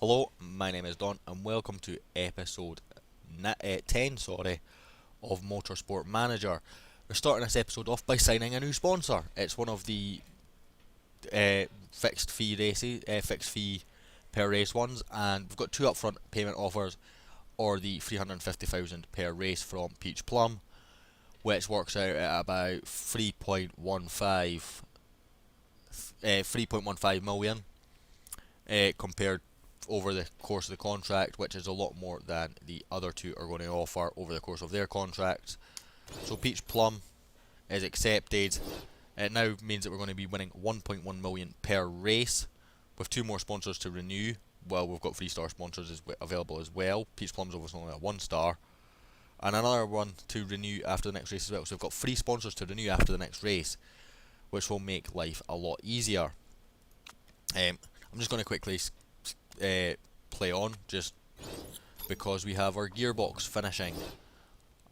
Hello, my name is Don and welcome to episode 10 of Motorsport Manager. We're starting this episode off by signing a new sponsor. It's one of the fixed fee per race ones, and we've got two upfront payment offers, or the 350,000 per race from Peach Plum, which works out at about 3.15 million compared over the course of the contract, which is a lot more than the other two are going to offer over the course of their contracts. So Peach Plum is accepted. It now means that we're going to be winning 1.1 million per race, with two more sponsors to renew. Well, we've got 3-star sponsors available as well. Peach Plum's obviously only a 1-star, and another one to renew after the next race as well. So we've got 3 sponsors to renew after the next race, which will make life a lot easier. I'm just going to quickly play on, just because we have our gearbox finishing,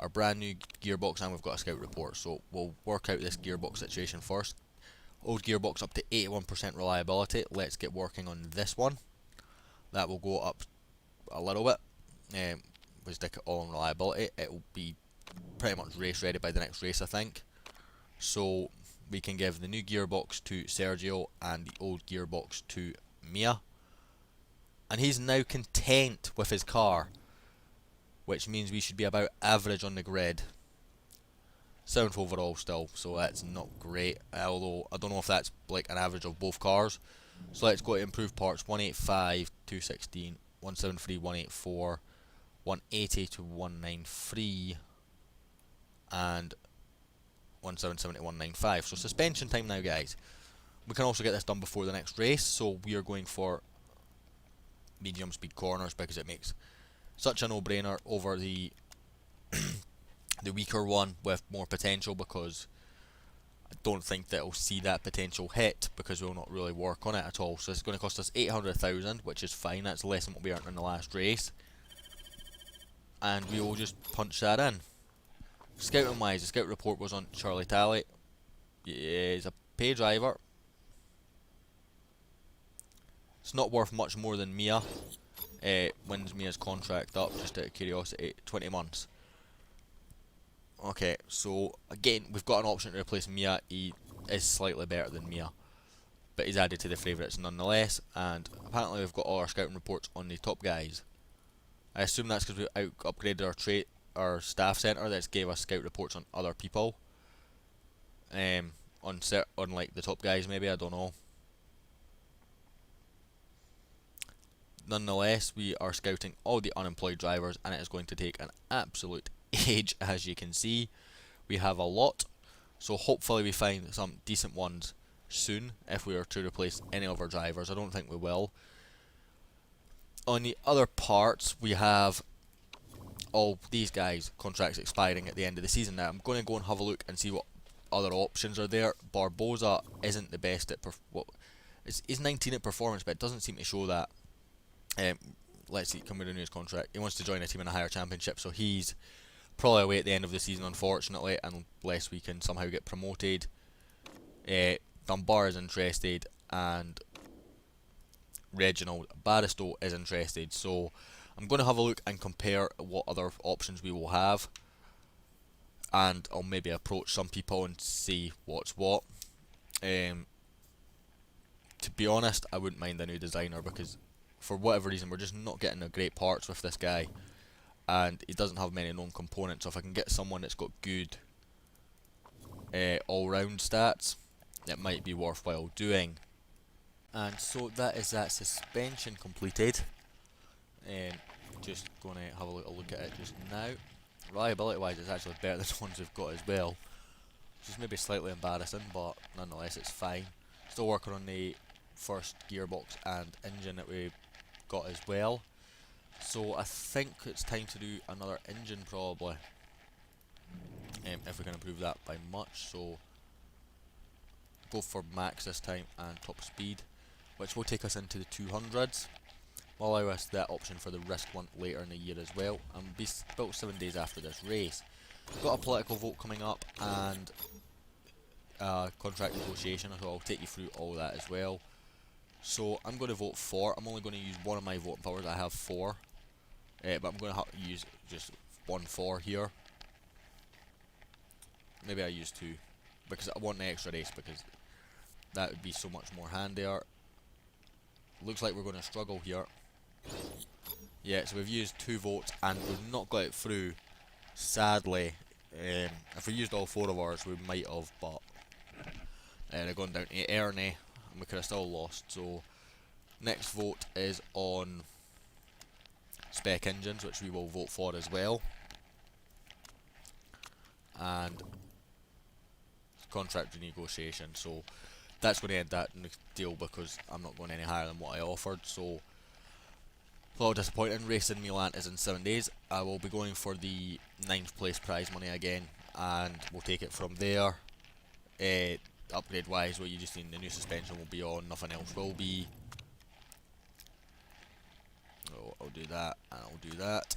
our brand new gearbox, and we've got a scout report. So we'll work out this gearbox situation first. Old gearbox up to 81% reliability. Let's get working on this one. That will go up a little bit. We stick it all on reliability. It will be pretty much race ready by the next race, I think. So we can give the new gearbox to Sergio and the old gearbox to Mia. And he's now content with his car, which means we should be about average on the grid. 7th overall still, so that's not great, although I don't know if that's like an average of both cars. So let's go to improved parts: 185 216, 173 184, 180 to 193, and 1770 195. So suspension time now, guys. We can also get this done before the next race, so we are going for medium speed corners because it makes such a no-brainer over the the weaker one with more potential, because I don't think that it'll see that potential hit because we'll not really work on it at all. So it's going to cost us 800,000, which is fine. That's less than what we earned in the last race, and we will just punch that in. Scouting wise, the scout report was on Charlie Talley. He's a pay driver. It's not worth much more than Mia. When's Mia's contract up, just out of curiosity? 20 months. Okay, so again, we've got an option to replace Mia. He is slightly better than Mia, but he's added to the favourites nonetheless. And apparently we've got all our scouting reports on the top guys. I assume that's because we upgraded our staff centre that's gave us scout reports on other people. On like the top guys, maybe, I don't know. Nonetheless, we are scouting all the unemployed drivers, and it is going to take an absolute age, as you can see. We have a lot, so hopefully we find some decent ones soon if we are to replace any of our drivers. I don't think we will. On the other parts, we have all these guys' contracts expiring at the end of the season. Now I'm going to go and have a look and see what other options are there. Barbosa isn't the best at he's 19 at performance, but it doesn't seem to show that. Let's see, can we renew his contract? He wants to join a team in a higher championship, so he's probably away at the end of the season, unfortunately, unless we can somehow get promoted. Dunbar is interested, and Reginald Barristow is interested, so I'm going to have a look and compare what other options we will have, and I'll maybe approach some people and see what's what. To be honest, I wouldn't mind a new designer, because for whatever reason we're just not getting the great parts with this guy, and he doesn't have many known components. So if I can get someone that's got good all-round stats, it might be worthwhile doing. And so that is that suspension completed. Just going to have a look at it just now. Reliability wise, it's actually better than the ones we've got as well, which is maybe slightly embarrassing, but nonetheless it's fine. Still working on the first gearbox and engine that we got as well, so I think it's time to do another engine probably, if we can improve that by much. So go for max this time and top speed, which will take us into the 200s. Will allow us that option for the risk one later in the year as well, and be built 7 days after this race. Got a political vote coming up and contract negotiation, so I'll take you through all that as well. So I'm going to vote for. I'm only going to use one of my voting powers. I have 4, but I'm going to use just 1 for here. Maybe I use 2 because I want an extra race, because that would be so much more handier. Looks like we're going to struggle here. Yeah, so we've used 2 votes and we've not got it through, sadly. If we used all 4 of ours, we might have, but they're going down to Ernie and we could have still lost. So next vote is on spec engines, which we will vote for as well, and contract renegotiation. So that's going to end that deal because I'm not going any higher than what I offered. So a little disappointing. Race in Milan is in 7 days. I will be going for the 9th place prize money again, and we'll take it from there. Upgrade wise, what you just need, the new suspension will be on, nothing else will be. Oh, I'll do that, and I'll do that.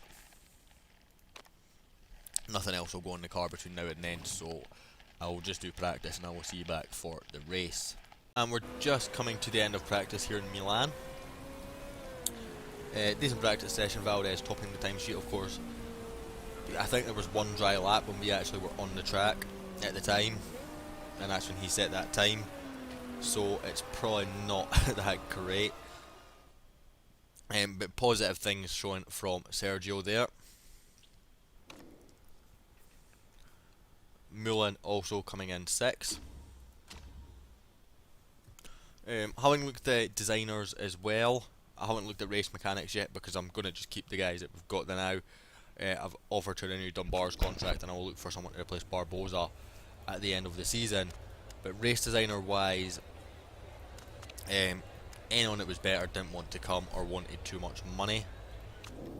Nothing else will go on the car between now and then, so I'll just do practice and I will see you back for the race. And we're just coming to the end of practice here in Milan. Decent practice session. Valdez topping the timesheet, of course. I think there was 1 dry lap when we actually were on the track at the time, and that's when he set that time, so it's probably not that great. But positive things shown from Sergio there. Mullen also coming in 6. Having looked at designers as well, I haven't looked at race mechanics yet because I'm going to just keep the guys that we've got there now. I've offered to renew Dunbar's contract and I will look for someone to replace Barbosa at the end of the season. But race designer wise, anyone that was better didn't want to come or wanted too much money.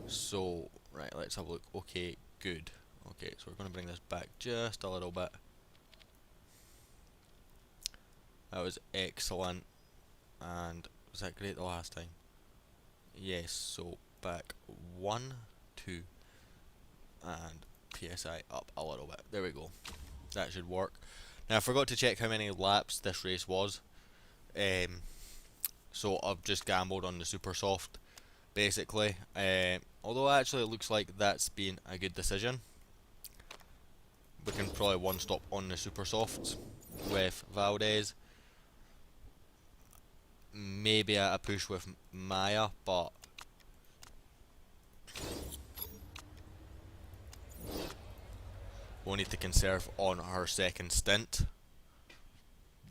So, right, let's have a look. Okay, good. Okay, so we're going to bring this back just a little bit. That was excellent. And was that great the last time? Yes, so back 1, 2, and PSI up a little bit. There we go. That should work. Now I forgot to check how many laps this race was. So I've just gambled on the super soft, basically. Although actually it looks like that's been a good decision. We can probably one stop on the super softs with Valdez. Maybe a push with Maya, but we'll need to conserve on her second stint.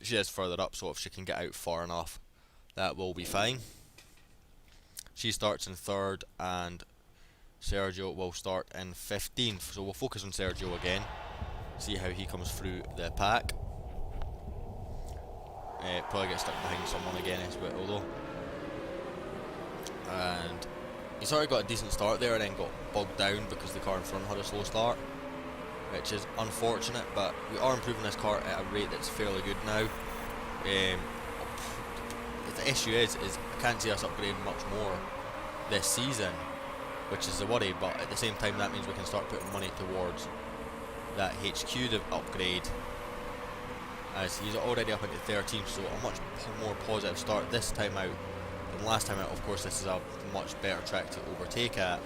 She is further up, so if she can get out far enough, that will be fine. She starts in 3rd and Sergio will start in 15th, so we'll focus on Sergio again, see how he comes through the pack. Probably get stuck behind someone again as well though. And he's already got a decent start there and then got bogged down because the car in front had a slow start, which is unfortunate, but we are improving this car at a rate that's fairly good now. The issue is I can't see us upgrading much more this season, which is a worry, but at the same time that means we can start putting money towards that HQ upgrade, as he's already up into 13, so a much more positive start this time out than last time out. Of course this is a much better track to overtake at,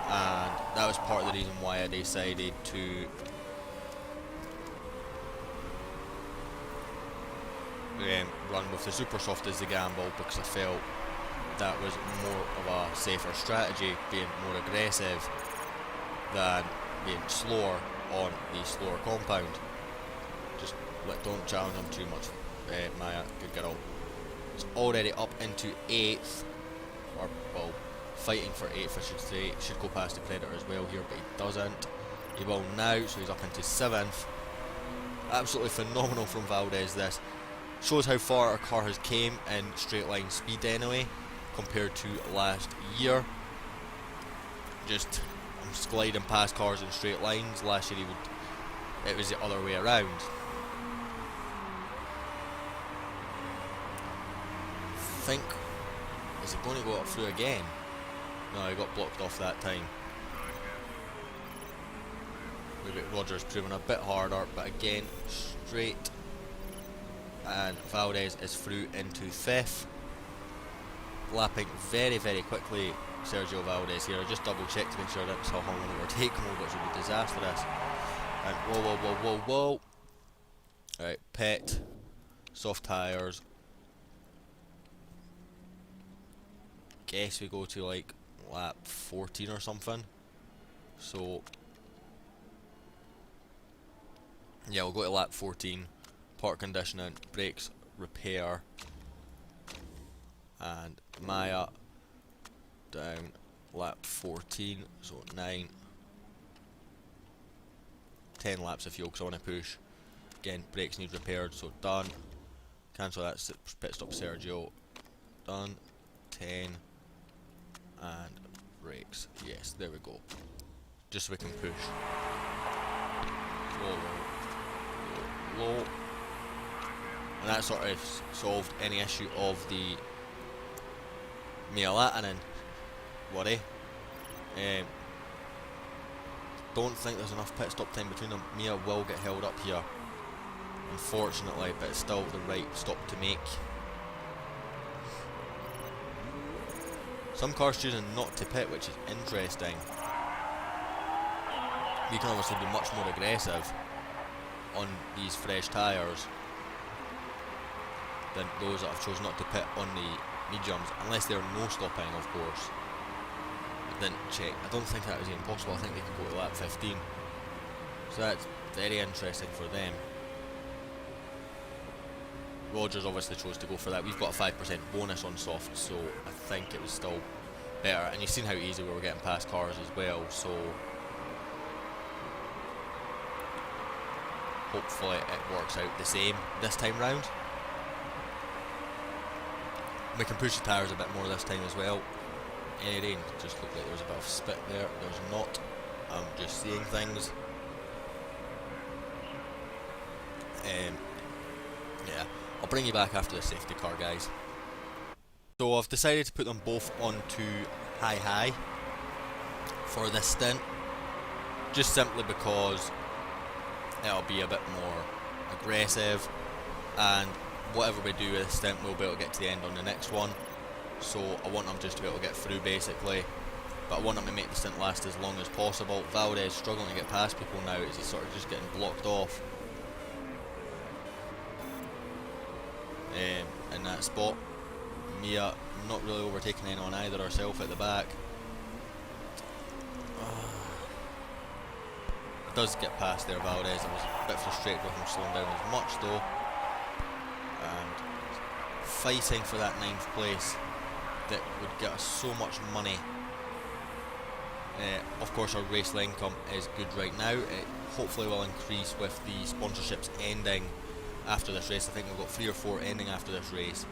and that was part of the reason why I decided to run with the super soft as the gamble, because I felt that was more of a safer strategy, being more aggressive than being slower on the slower compound. Just don't challenge him too much, Maya, good girl. It's already up into 8th, or well, fighting for 8th I should say. Should go past the Predator as well here, but he doesn't. He will now, so he's up into 7th. Absolutely phenomenal from Valdez this. Shows how far our car has came in straight line speed anyway, compared to last year. Just I'm just gliding past cars in straight lines. Last year it was the other way around. Think, is it going to go up through again? No, he got blocked off that time. Maybe Roger's proving a bit harder, but again, straight and Valdez is through into fifth, lapping very quickly Sergio Valdez here. I just double checked to make sure I didn't saw him on overtake mode, which would be disastrous. And whoa. Right, pit, soft tyres. Guess we go to like lap 14 or something. So yeah, we'll go to lap 14. Park conditioning, brakes, repair, and Maya down lap 14. So 9, 10 laps of fuel because I want to push. Again, brakes need repaired, so done. Cancel that pit stop Sergio. Done. 10. And brakes. Yes, there we go. Just so we can push. Low. And that sort of solved any issue of the Mia Lattinen worry. Don't think there's enough pit stop time between them. Mia will get held up here, unfortunately, but it's still the right stop to make. Some cars choosing not to pit, which is interesting. You can obviously be much more aggressive on these fresh tyres than those that have chosen not to pit on the mediums, unless they're no stopping, of course. I didn't check. I don't think that was even possible. I think they could go to lap 15. So that's very interesting for them. Rogers obviously chose to go for that. We've got a 5% bonus on soft, so I think it was still better. And you've seen how easy we were getting past cars as well, so hopefully it works out the same this time round. We can push the tyres a bit more this time as well. Any rain, just looked like there was a bit of spit there. There's not. I'm just seeing things. Yeah, I'll bring you back after the safety car, guys. So I've decided to put them both onto high for this stint, just simply because it'll be a bit more aggressive, and whatever we do with this stint we'll be able to get to the end on the next one. So I want them just to be able to get through basically, but I want them to make the stint last as long as possible. Valdez struggling to get past people now as he's sort of just getting blocked off in that spot. Mia not really overtaking anyone either herself at the back. Does get past there, Valdez. I was a bit frustrated with him slowing down as much though, and fighting for that 9th place that would get us so much money. Of course our race income is good right now. It hopefully will increase with the sponsorships ending after this race. I think we've got 3 or 4 ending after this race,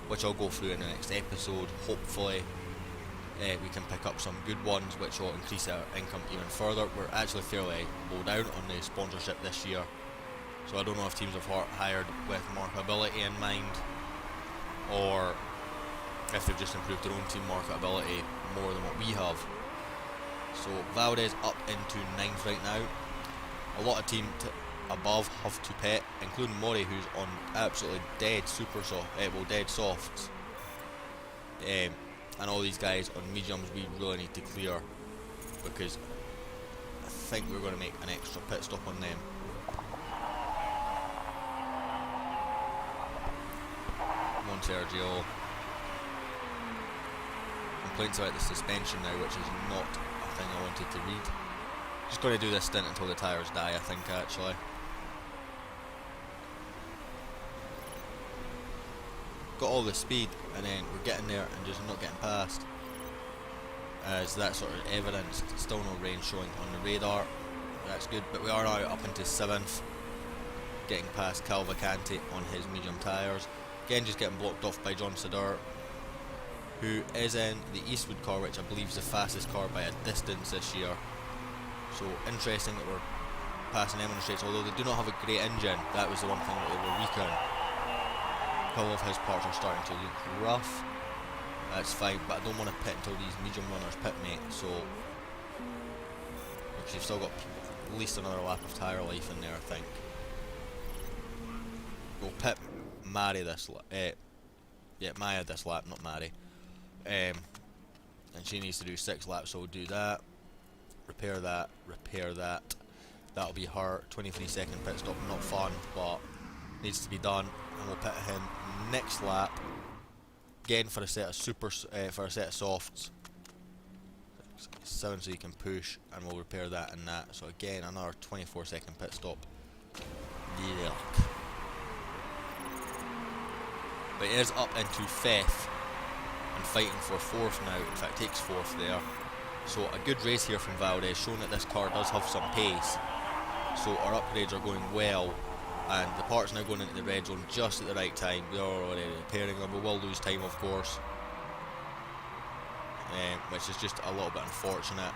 which I'll go through in the next episode. Hopefully we can pick up some good ones which will increase our income even further. We're actually fairly low down on the sponsorship this year, so I don't know if teams have hired with marketability in mind, or if they've just improved their own team marketability more than what we have. So Valdez up into 9th right now. A lot of teams above have to pit, including Mori, who's on absolutely dead dead softs. And all these guys on mediums we really need to clear, because I think we're going to make an extra pit stop on them. Come on, Sergio. Complaints about the suspension now, which is not a thing I wanted to read. Just going to do this stint until the tyres die, I think, actually. Got all the speed, and then we're getting there and just not getting past. As that sort of evidence, still no rain showing on the radar. That's good, but we are now up into 7th, getting past Calvacanti on his medium tyres. Again, just getting blocked off by John Sadur, who is in the Eastwood car, which I believe is the fastest car by a distance this year. So interesting that we're passing them on the straights, although they do not have a great engine. That was the one thing that they were weak on. A couple of his parts are starting to look rough. That's fine, but I don't want to pit until these medium runners pit, mate. So because you've still got at least another lap of tyre life in there, I think. We'll pit Maya this lap, not Mari. And she needs to do 6 laps, so we'll do that. Repair that. That'll be her 23-second pit stop. Not fun, but needs to be done. And we'll pit him next lap. Again for a set of softs. 7 so you can push, and we'll repair that and that. So again, another 24-second pit stop. Yuck. But he is up into 5th and fighting for 4th now. In fact, takes 4th there. So a good race here from Valdez, showing that this car does have some pace. So our upgrades are going well, and the parts now going into the red zone just at the right time. We are already repairing them. We will lose time, of course, which is just a little bit unfortunate.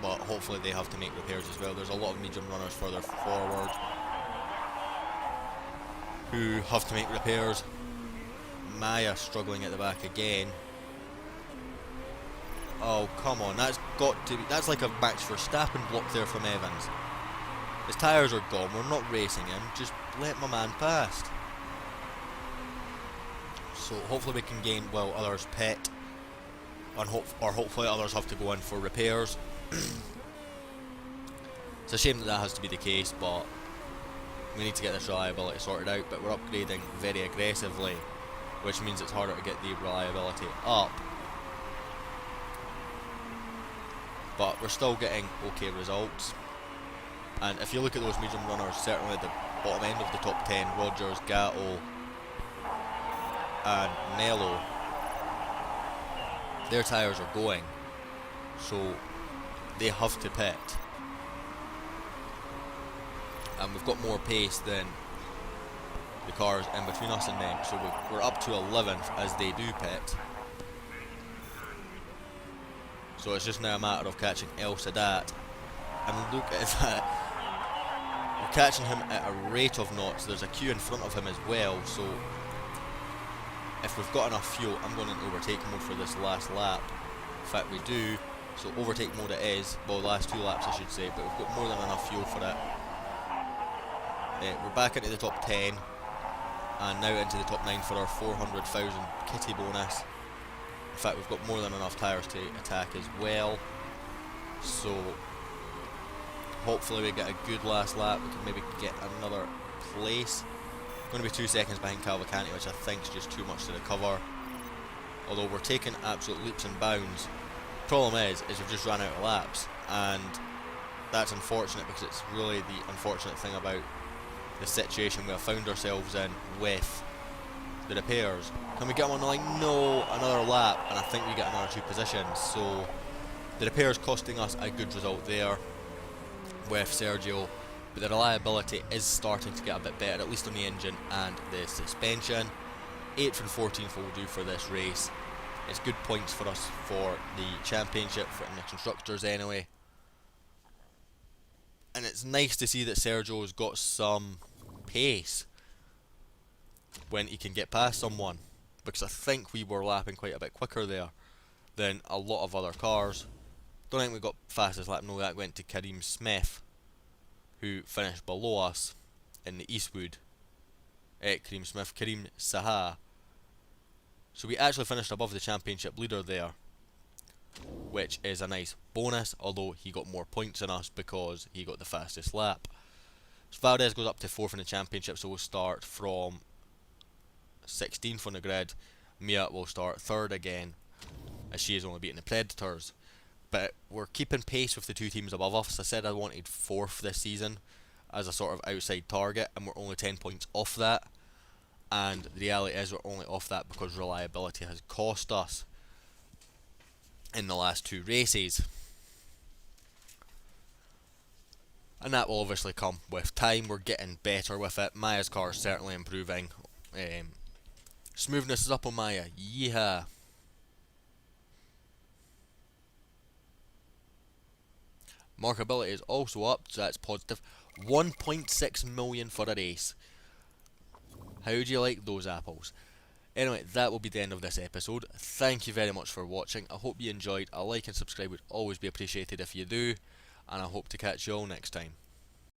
But hopefully they have to make repairs as well. There's a lot of medium runners further forward who have to make repairs. Maya struggling at the back again. Oh, come on, that's got to be, that's like a Max Verstappen block there from Evans. His tyres are gone, we're not racing him, just let my man past. So hopefully we can gain while others pit, and hopefully others have to go in for repairs. It's a shame that has to be the case, but we need to get this reliability sorted out. But we're upgrading very aggressively, which means it's harder to get the reliability up. But we're still getting okay results. And if you look at those medium runners, certainly at the bottom end of the top 10, Rogers, Gatto and Nello, their tyres are going, so they have to pit. And we've got more pace than the cars in between us and them, so we're up to 11th as they do pit. So it's just now a matter of catching El Sadat. And look at that. We're catching him at a rate of knots. There's a queue in front of him as well. So if we've got enough fuel, I'm going in overtake mode for this last lap. In fact, we do. So overtake mode it is. Well, the last 2 laps I should say. But we've got more than enough fuel for it. We're back into the top 10. And now into the top 9 for our 400,000 kitty bonus. In fact, we've got more than enough tyres to attack as well. So hopefully we get a good last lap. We can maybe get another place. Going to be 2 seconds behind Cavalcanti, which I think is just too much to recover. Although we're taking absolute leaps and bounds. Problem is we've just run out of laps, and that's unfortunate because it's really the unfortunate thing about the situation we have found ourselves in with the repairs. Can we get him on the line? No, another lap, and I think we get another 2 positions. So the repairs costing us a good result there with Sergio, but the reliability is starting to get a bit better, at least on the engine and the suspension. 8th and 14th will do for this race. It's good points for us for the championship, for the constructors anyway. And it's nice to see that Sergio's got some pace when he can get past someone, because I think we were lapping quite a bit quicker there than a lot of other cars. Don't think we got fastest lap. No, that went to Kareem Smith, who finished below us in the Eastwood. Kareem Saha. So we actually finished above the championship leader there, which is a nice bonus, although he got more points than us because he got the fastest lap. So Valdez goes up to 4th in the championship, so we'll start from 16th on the grid. Mia will start 3rd again, as she is only beating the Predators. But we're keeping pace with the 2 teams above us. I said I wanted 4th this season as a sort of outside target, and we're only 10 points off that. And the reality is we're only off that because reliability has cost us in the last 2 races. And that will obviously come with time. We're getting better with it. Maya's car is certainly improving. Smoothness is up on Maya. Yeah. Markability is also up, so that's positive. 1.6 million for a race. How do you like those apples? Anyway, that will be the end of this episode. Thank you very much for watching. I hope you enjoyed. A like and subscribe would always be appreciated if you do. And I hope to catch you all next time.